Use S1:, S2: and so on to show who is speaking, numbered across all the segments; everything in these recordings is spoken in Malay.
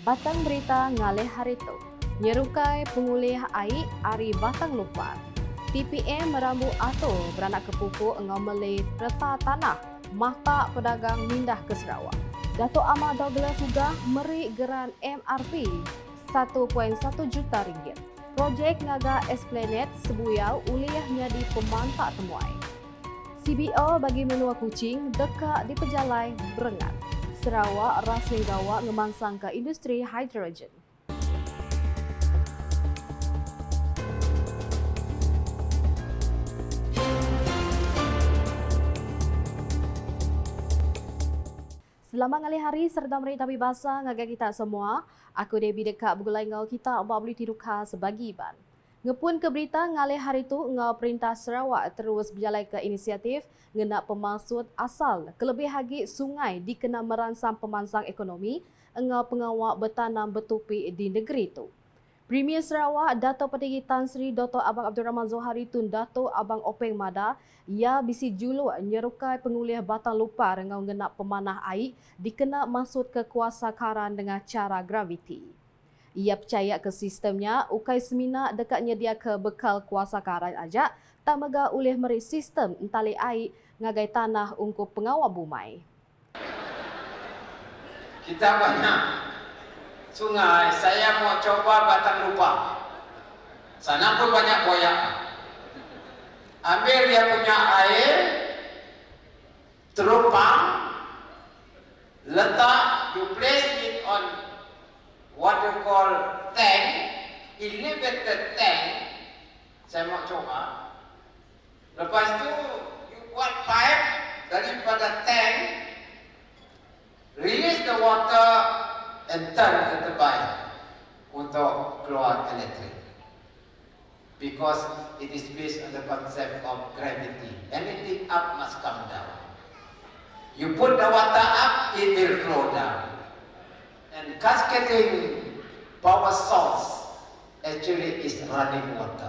S1: Batang berita ngalih hari tu. Nyerukai pengulih air Ari Batang Lupar. TPM merambu atur beranak kepupu engau melih reta tanah Mahta Pedagang Mindah ke Sarawak. Datuk Ahmad Douglas juga meri geran MRP 1.1 juta ringgit. Projek Naga Esplanade Sebuyau uliahnya di pemantak temuai. CBO bagi menua kucing dekat di pejalai Berengat. Sarawak rasing gawak ngemansang ke industri hidrogen. Selamat ngali hari serta meri tapi basah ngaga kita semua. Aku Debbie dekat bergulai ngau kita abang boleh tiduka sebagi ban. Ngepun ke berita ngali hari tu ngau Perintah Sarawak terus berjalan ke inisiatif ngena pemasud asal kelebih hagi sungai dikena meransang pemansang ekonomi ngau pengawak bertanam bertupi di negeri tu. Premier Sarawak Dato' Petinggi Tan Sri Dr. Abang Abdul Rahman Zohari Tun Dato' Abang Openg Mada ia bisi julu nyerukai pengulih Batang Lupar ngau ngenap pemanah air dikena masuk ke kuasa karan dengan cara graviti. Ia percaya ke sistemnya ukai semina dekat nyedia ke bekal kuasa karan ajak tak mega ulih meri sistem entali air ngagai tanah ungkup pengawal bumai.
S2: Kita banyak sungai, saya mau coba Batang Lupa. Sana pun banyak buaya. Ambil dia punya air, terupang, letak, you place it on what you call tank, elevated tank. Saya mau coba. Lepas itu, you buat pipe daripada tank, release the water and turn the turbine untuk keluar elektrik. Because it is based on the concept of gravity. Anything up must come down. You put the water up, it will flow down. And cascading power source actually is running water.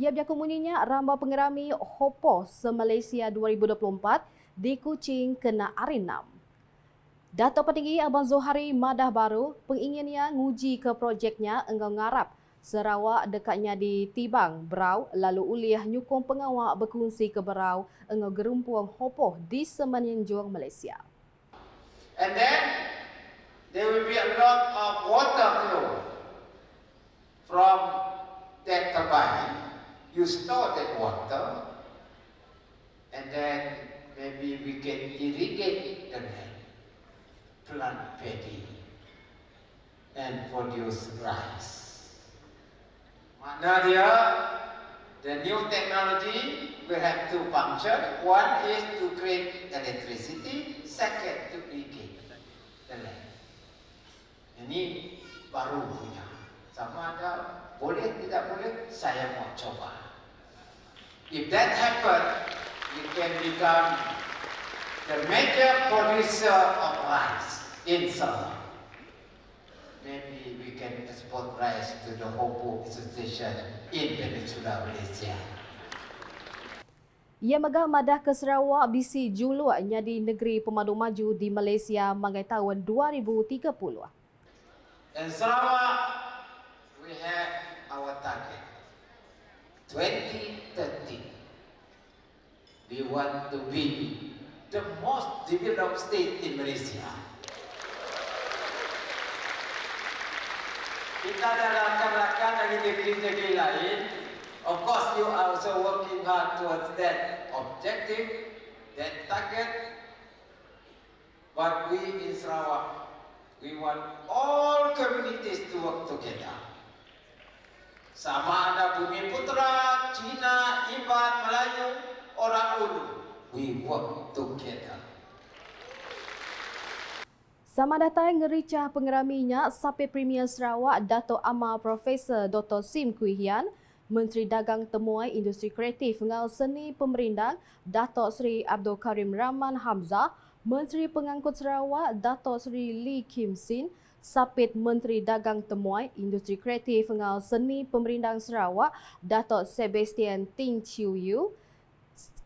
S1: Ia berkomuninya ramba pengerami Hopo se-Malaysia 2024 di Kuching kena arinam. Dato' Petinggi Abang Zohari Madah Baru penginginnya nguji ke projeknya engkau ngarap Sarawak dekatnya di Tibang, Berau, lalu uliah nyukung pengawak berkongsi ke Berau engkau gerumpuang Hopo di Semenanjung Malaysia.
S2: And then there will be a lot of water flow from that turbine. You store that water and then maybe we can irrigate the land, plant paddy and produce rice. Mana dia, the new technology will have two functions. One is to create electricity, second to irrigate the land. Ini baru punya. Sama ada boleh tidak boleh, saya mau coba. If that happen, we can become the major producer of rice in Sarawak. Maybe we can export rice to the Hopo Association in Peninsula Malaysia.
S1: Ia megah madah ke Sarawak bisi julunya di negeri pemadu maju di Malaysia mangai tahun 2030.
S2: In Sarawak, we have our target. 2030. We want to be the most developed state in Malaysia. Kita ada rakan-rakan dari negeri-negeri lain. Of course, you are also working hard towards that objective, that target. But we in Sarawak, we want all communities to work together. Sama ada Bumi Putra, Cina, Iban, Melayu, orang Ulu. We work together.
S1: Sama datang ngericah pengeraminya Sapi Premier Sarawak Dato' Amar Profesor Dr. Sim Kui Hian, Menteri Dagang Temuai Industri Kreatif ngau Seni Pemerindang Dato' Sri Abdul Karim Rahman Hamzah, Menteri Pengangkut Sarawak Dato' Sri Lee Kim Sin, Sapit Menteri Dagang Temuai Industri Kreatif ngau Seni Pemerindang Sarawak Dato' Sebastian Ting Chiu Yu,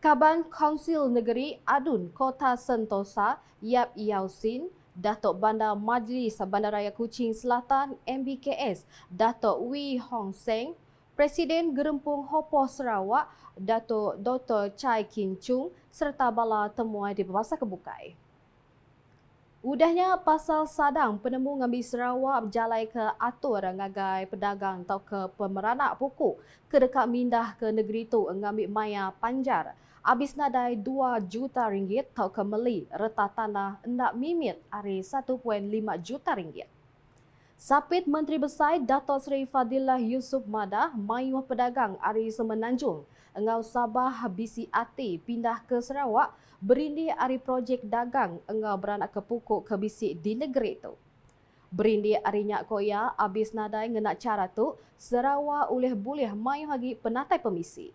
S1: Kaban Kaunsil Negeri Adun Kota Sentosa Yap Yau Sin, Datuk Bandar Majlis Bandaraya Kuching Selatan MBKS Datuk Wee Hong Seng, Presiden Gerempung Hopoh Sarawak Datuk Dr. Chai Kin Chung serta bala temuai di Pasar Kebukai. Udahnya pasal sadang penemu ngambil Sarawak berjalai ke atur ngagai pedagang atau ke pemeranak pokok ke dekat mindah ke negeri tu ngambil maya panjar. Habis nadai 2 juta ringgit atau ke meli reta tanah endak mimit hari 1.5 juta ringgit. Sapit Menteri Besar Dato' Seri Fadilah Yusof Madah mayuh pedagang hari Semenanjung engau Sabah bisi ati pindah ke Sarawak berindi hari projek dagang engau beranak ke pokok ke bisi di negeri itu. Berindi hari nyak koya habis nadai ngenak cara tu Sarawak boleh mayuh lagi penatai pemisi.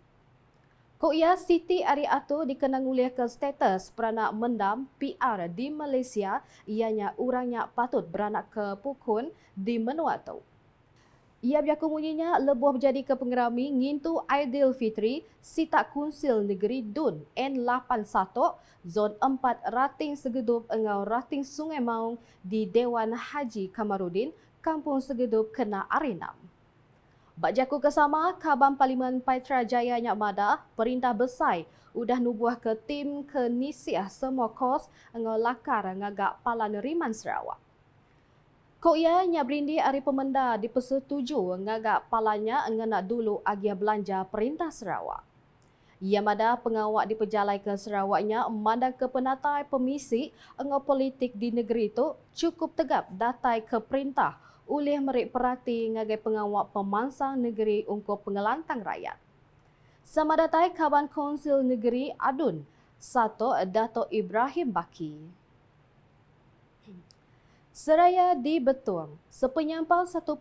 S1: Koya Siti Ari Atu dikenang oleh ke status beranak mendam PR di Malaysia, ianya orangnya patut beranak ke Pukun di Menua tu. Ia berlaku munyinya lebuh berjadi ke pengerami ngintu Aidilfitri Sitak Kunsil Negeri Dun N81 Zon 4 Rating Segedup engau Rating Sungai Maung di Dewan Haji Kamarudin, Kampung Segedup Kena Arinam. Bakjaku kesama Kaban Parlimen Paitra Jaya Nyak Madah, Perintah Besar udah nubuah ke tim ke nisiah semua kos engau lakar ngagak Palan Riman Sarawak. Kok ia nya berindi hari pemenda dipersetuju ngagak palanya nak dulu agia belanja Perintah Sarawak. Ia madah pengawak di pejalai ke Sarawaknya memandang ke penatai pemisi engau politik di negeri itu cukup tegap datai ke perintah oleh merik perhati ngagai pengawak pemansang negeri untuk pengelantang rakyat. Sama datai Kaban Konsil Negeri Adun, satu Dato' Ibrahim Baki. Seraya di Betung, sepenyampang 1.1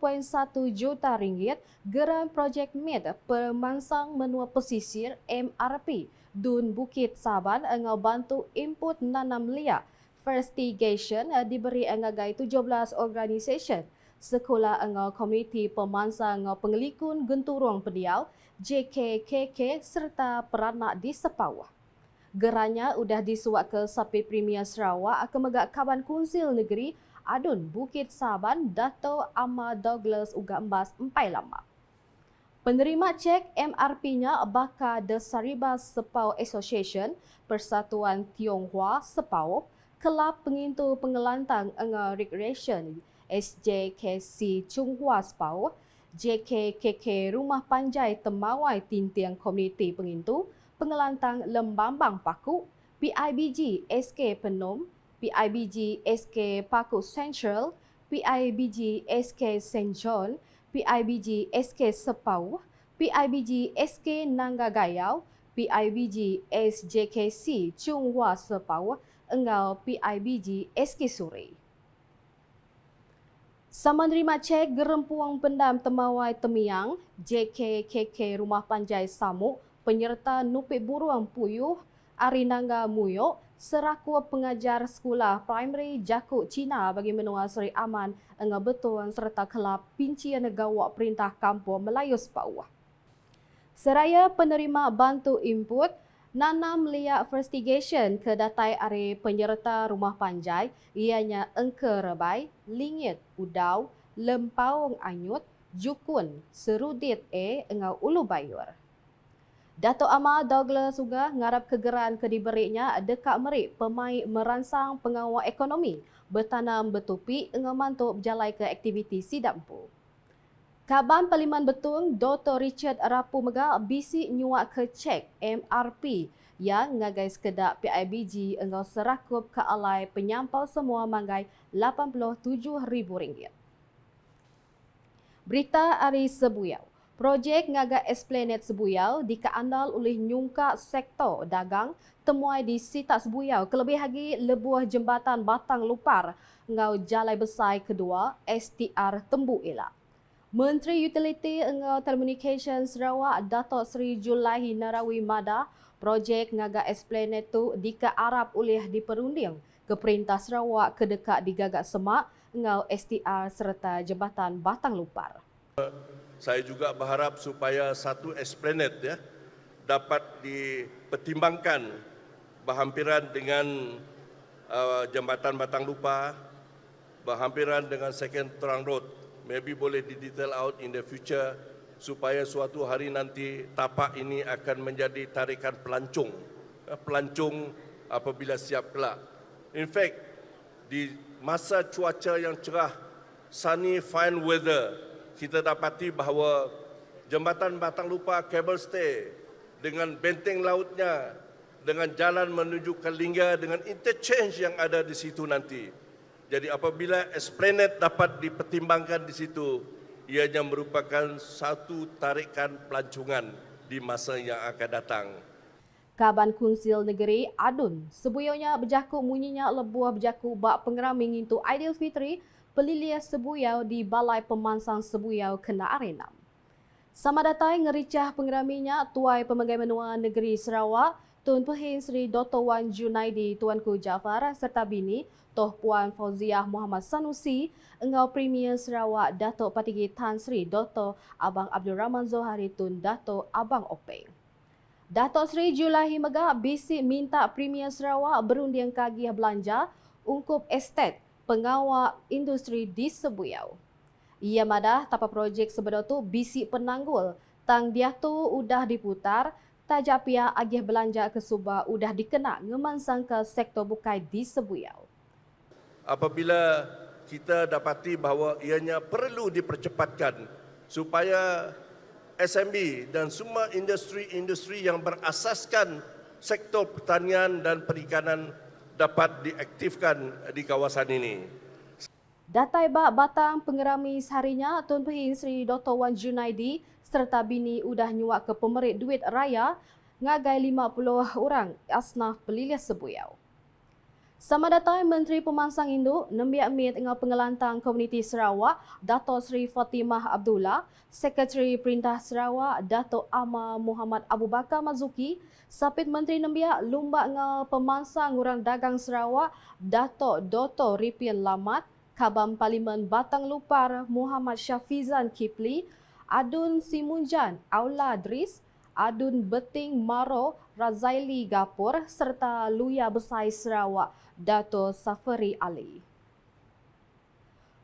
S1: juta ringgit geran projek MIT Pemansang Menua Pesisir MRP Dun Bukit Saban engau bantu input nanam liar Festigation diberi ngagai 17 organisasi sekolah engau komuniti pemansang engau pengelikun genturong pediau JKKK serta peranak di Sepawah. Geranya udah disuak ke Sapit Premier Sarawak ke megak Kaban Konsil Negeri Adun Bukit Saban Dato' Ahmad Douglas uga embas empai lama. Penerima cek MRP-nya bakal The Saribas Sepau Association, Persatuan Tionghoa Sepau, Kelab Pengintu Pengelantang engau Recreation SJKC Chunghua Sepau, JKKK Rumah Panjai Temawai Tintiang Komuniti Pengintu, Pengelantang Lembambang Paku, PIBG SK Penom, PIBG SK Paku Central, PIBG SK St. John, PIBG SK Sepau, PIBG SK Nanggagayau, PIBG SJKC Chunghua Sepau, engau PIBG SK Suri. Sama nerima cek Gerempuang Pendam Temawai Temiang, JKKK Rumah Panjai Samuk, penyerta Nupit Buruang Puyuh, Arinangga Muyok, seraku pengajar sekolah primary Jakuk Cina bagi menua Seri Aman engau betuan serta kelab pincian gawak Perintah Kampung Melayu Sepawah. Seraya penerima bantu input nanam liak Festigation ke datai are penyerta rumah panjai ianya Engke Rebai, Lingit, Udau, Lempaung Anyut, Jukun, Serudit engau Ulu Bayur. Dato' Ahmad Douglas juga ngarap kegeran ke diberinya dekat merik pemain merangsang pengawal ekonomi bertanam betupi engau mantuk berjalai ke aktiviti sidampu. Kaban Parlimen Betung Dr. Richard Rapu Mega bisi nyuak ke cek MRP yang ngagai sekedar PIBG engau serakup ke alai penyampau semua manggai RM87,000. Berita Ari Sebuyau. Projek Ngaga Esplanade Sebuyau dikeandal oleh nyungka sektor dagang temuai di Sitak Sebuyau kelebih lagi lebuh jembatan Batang Lupar engau Jalai Besar kedua STR Tembu Elak. Menteri Utiliti engau Telekomunikasi Sarawak Dato' Seri Julaihi Narawi Madah projek Ngaga Esplanade tu dikearap oleh diperunding ke Perintah Sarawak ke dekat digagak semak engau STR serta jembatan Batang Lupar.
S3: Saya juga berharap supaya satu esplanade dapat dipertimbangkan berhampiran dengan jambatan Batang Lupar berhampiran dengan Second Terang Road. Maybe boleh didetail out in the future supaya suatu hari nanti tapak ini akan menjadi tarikan pelancong apabila siap kelak. In fact, di masa cuaca yang cerah, sunny fine weather, kita dapati bahawa Jambatan Batang Lupa Cable Stay dengan benteng lautnya, dengan jalan menuju ke Lingga, dengan interchange yang ada di situ nanti. Jadi apabila Esplanade dapat dipertimbangkan di situ, ianya merupakan satu tarikan pelancongan di masa yang akan datang.
S1: Kaban Kunsil Negeri Adun, sebuyonya berjaku munyinya lebuah berjaku bak pengerami ngintu Aidilfitri pelilias sebuyau di Balai Pemansang Sebuyau Kena Arenam. Sama datai ngericah pengeraminya Tuai Pemanggai Menua Negeri Sarawak, Tun Pehin Sri Dr. Wan Junaidi Tuanku Jafar serta bini Toh Puan Fauziah Muhammad Sanusi, Engau Premier Sarawak Datuk Patigi Tan Sri Dr. Abang Abdul Rahman Zohari Tun Datuk Abang Openg. Datuk Sri Julahi Megah bisik minta Premier Sarawak berundian kagih belanja ungkup estet pengawal industri di Sebuyau. Ia madah tapa projek sebenar tu bisik penanggul tang dia tu udah diputar tajak pihak agih belanja ke Subah udah dikena ngemansang ke sektor bukai di Sebuyau.
S3: Apabila kita dapati bahawa ianya perlu dipercepatkan supaya SMB dan semua industri-industri yang berasaskan sektor pertanian dan perikanan dapat diaktifkan di kawasan ini.
S1: Datai bak batang pengerami seharinya Tun Pehin Sri Dr. Wan Junaidi serta bini udah nyuak ke pemerit duit raya ngagai 50 orang asnaf pelilias Sebuyau. Sama datai Menteri Pemansang Induk Nembiak Mit dengan Pengelantang Komuniti Sarawak Dato' Sri Fatimah Abdullah, Sekretari Perintah Sarawak Dato' Ahmad Muhammad Abu Bakar Mazuki, Sapit Menteri Nembiak Lumbak dengan Pemansang Orang Dagang Sarawak Dato' Dr. Ripian Lamat, Kabam Parlimen Batang Lupar Muhammad Syafizan Kipli, Adun Simunjan Aula Dris, Adun Beting Maro Razaili Gapur serta Luya Besai Sarawak Dato' Safari Ali.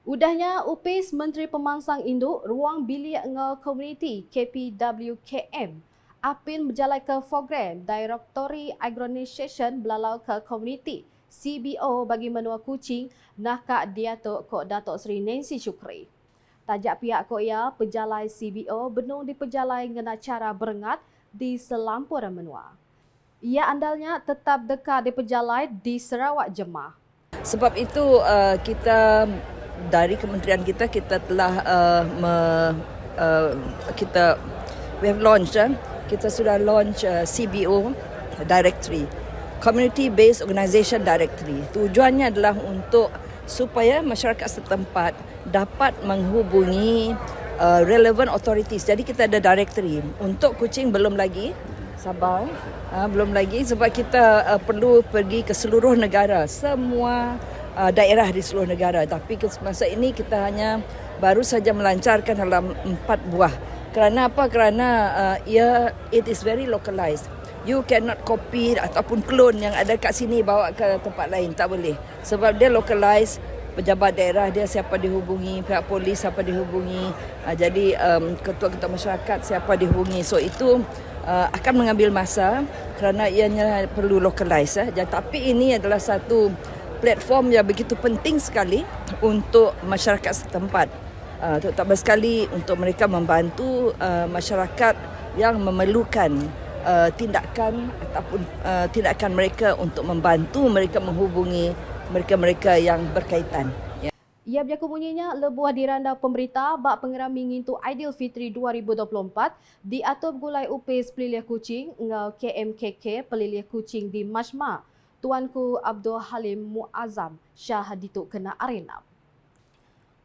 S1: Udahnya upis Menteri Pemansang Induk Ruang Bilik Ngau Komuniti KPWKM apin berjalan ke program Directory Agronisation belalau ke komuniti CBO bagi menua Kuching nakak Diatok Kok Datuk Seri Nancy Shukri. Tajak pihak Koya pejalai CBO benung dipejalai ngena cara berengat di selampur menua. Ia andalnya tetap dekat di pejalai di Sarawak Jemaah.
S4: Sebab itu kita dari kementerian kita telah we have launched kita sudah launch CBO directory, Community Based Organisation Directory. Tujuannya adalah untuk supaya masyarakat setempat dapat menghubungi relevant authorities. Jadi kita ada directory. Untuk Kuching belum lagi, Sabah belum lagi sebab kita perlu pergi ke seluruh negara, semua daerah di seluruh negara. Tapi masa ini kita hanya baru saja melancarkan dalam 4 buah. Kerana apa? Kerana it is very localized. You cannot copy ataupun clone yang ada kat sini bawa ke tempat lain, tak boleh. Sebab dia localized, pejabat daerah dia siapa dihubungi, pihak polis siapa dihubungi, jadi ketua-ketua masyarakat siapa dihubungi. So itu akan mengambil masa kerana ianya perlu localize. Tapi ini adalah satu platform yang begitu penting sekali untuk masyarakat setempat. Terutama sekali untuk mereka membantu masyarakat yang memerlukan tindakan ataupun tindakan mereka untuk membantu mereka menghubungi mereka-mereka yang berkaitan.
S1: Ia berjaku bunyinya lebuah diranda pemberita bak pengerami ngintu Aidilfitri 2024 diatur gulai upis pelilih Kuching ngau KMKK pelilih Kuching di Majma Tuanku Abdul Halim Muazzam Syah Dituk Kena Arenam.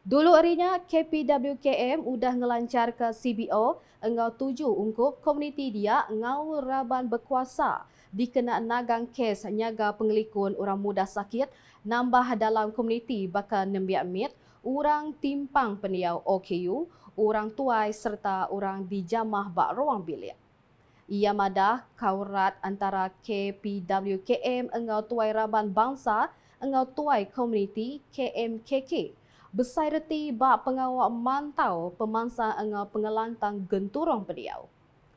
S1: Dulu harinya KPWKM udah ngelancar ke CBO engau 7 ungkup komuniti dia ngau raban berkuasa dikena nagang kes nyaga pengelikun orang muda sakit nambah dalam komuniti bakal nembiak mit orang timpang pendiau OKU, orang tuai serta orang dijamah bak ruang bilik. Ia madah kaurat antara KPWKM engau tuai raban bangsa engau tuai komuniti KMKK. Besai reti bak pengawal mantau pemangsa engau pengelantang genturong pediau.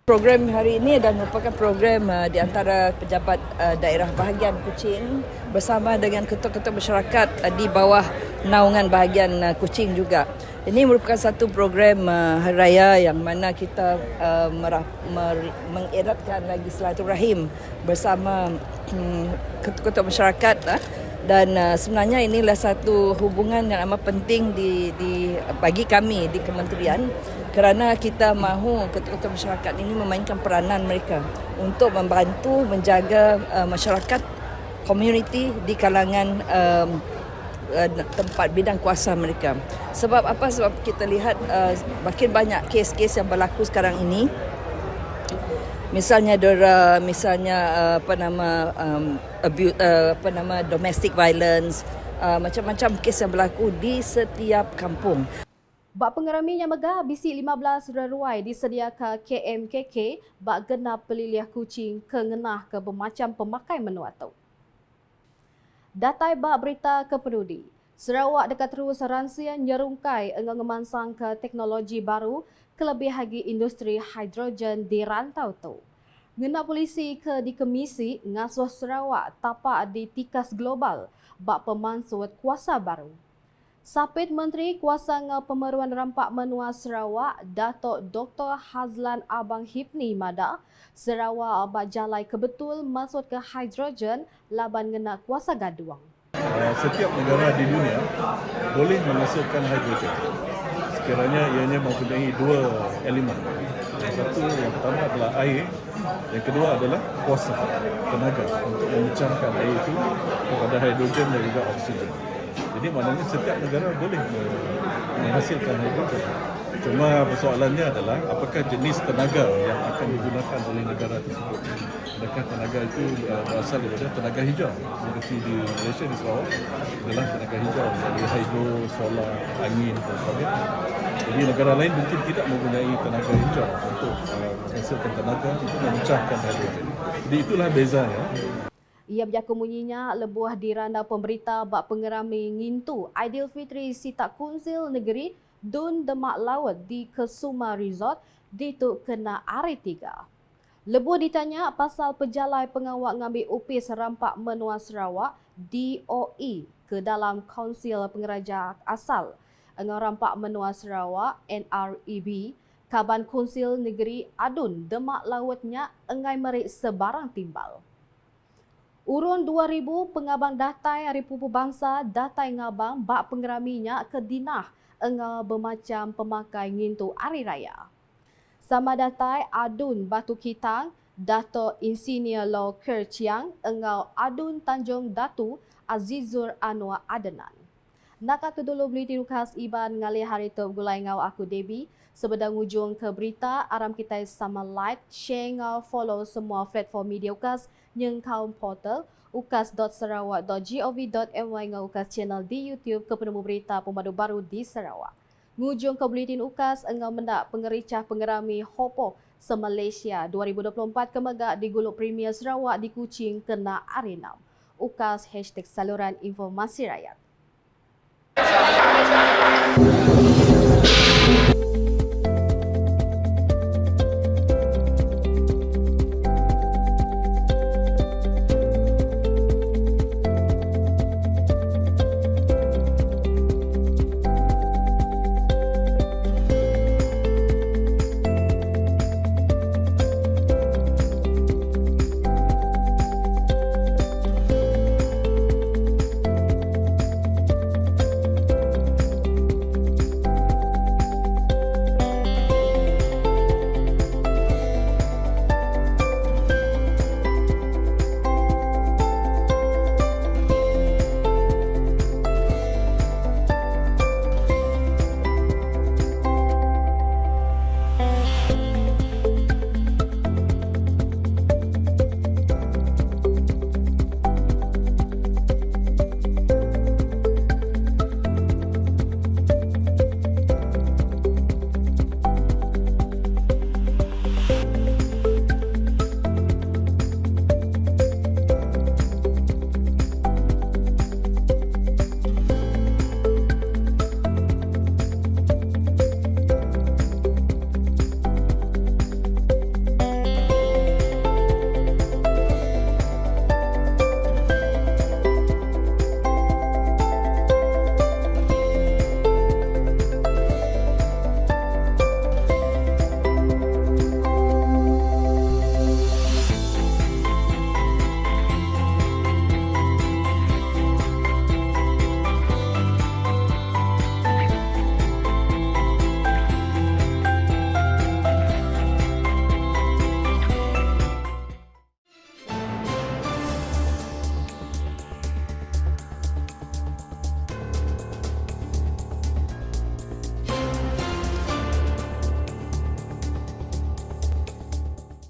S4: Program hari ini adalah merupakan program di antara pejabat daerah bahagian Kuching bersama dengan ketua-ketua masyarakat di bawah naungan bahagian Kuching juga. Ini merupakan satu program hari raya yang mana kita mengeratkan lagi silaturahim bersama ketua-ketua masyarakat dan sebenarnya inilah satu hubungan yang amat penting bagi kami di kementerian kerana kita mahu ketua-ketua masyarakat ini memainkan peranan mereka untuk membantu menjaga masyarakat komuniti di kalangan tempat bidang kuasa mereka. Sebab apa? Sebab kita lihat makin banyak kes-kes yang berlaku sekarang ini. Misalnya domestic violence, macam-macam kes yang berlaku di setiap kampung.
S1: Bak pengerami yang megah bisi 15 reruai disediakan KMKK bak genap peliliah Kuching ke ngenah ke bermacam pemakai menua tu. Datai bak berita kepenudi. Sarawak dekat terus ransia nyerungkai engau ngemansang ke teknologi baru kelebih lagi industri hidrogen di rantau tu. Ngena polisi ke di Kemisi ngasuh Sarawak tapak di tikas global bak pemansut kuasa baru. Sapit Menteri Kuasa Pemeruan Rampak Menua Sarawak, Datuk Dr. Hazlan Abang Hipni Mada, Sarawak bak jalai kebetul masuk ke hidrogen laban ngena kuasa gaduang.
S5: Setiap negara di dunia boleh menghasilkan hidrogen sekiranya ianya mempunyai dua elemen. Yang pertama adalah air, yang kedua adalah kuasa, tenaga untuk memecahkan air itu kepada hidrogen dan juga oksigen. Jadi maknanya setiap negara boleh menghasilkan hidrogen. Cuma persoalannya adalah apakah jenis tenaga yang akan digunakan oleh negara tersebut. Adakah tenaga itu berasal daripada tenaga hijau seperti di Malaysia, di Sarawak adalah tenaga hijau dari hidro, solar, angin dan sebagainya. Jadi negara lain mungkin tidak mempunyai tenaga hijau untuk menghasilkan tenaga untuk memecahkan hidrogen. Jadi itulah bezanya.
S1: Ia berjaku munyinya lebuah di randa pemberita bak pengerami ngintu Aidilfitri Sitak Kunsil Negeri Dun Demak Laut di Kesuma Resort dituk kena hari 3. Lebuah ditanya pasal pejalai pengawal ngambil upis rampak menua Sarawak DOE ke dalam Kaunsil Pengeraja Asal engau rampak menua Sarawak NREB Kaban Konsil Negeri Adun Demak Lautnya engai merik sebarang timbal. Urun 2000 pengabang datai Republik Bangsa datai ngabang bak pengeraminya ke dinah engau bermacam pemakai ngintu hari raya. Sama datai Adun Batu Kitang, Dato' Insinyur Law Kerciang engau Adun Tanjung Datu Azizur Anwar Adenan. Nakat kedulu beli tinukas iban ngalih hari tu gulai ngau aku Debbie. Sebedang ujung ke berita, aram kita sama like, share ngau, follow semua platform media ukas yang kaum portal ukas.sarawak.gov.my ngau ukas channel di YouTube ke penemu berita pemadu baru di Sarawak. Ngujung ke buletin ukas engau mendak pengericah pengerami Hopo se-Malaysia 2024 kemegak di Guluk Premier Sarawak di Kuching kena hari 6. Ukas #saluran informasi rakyat.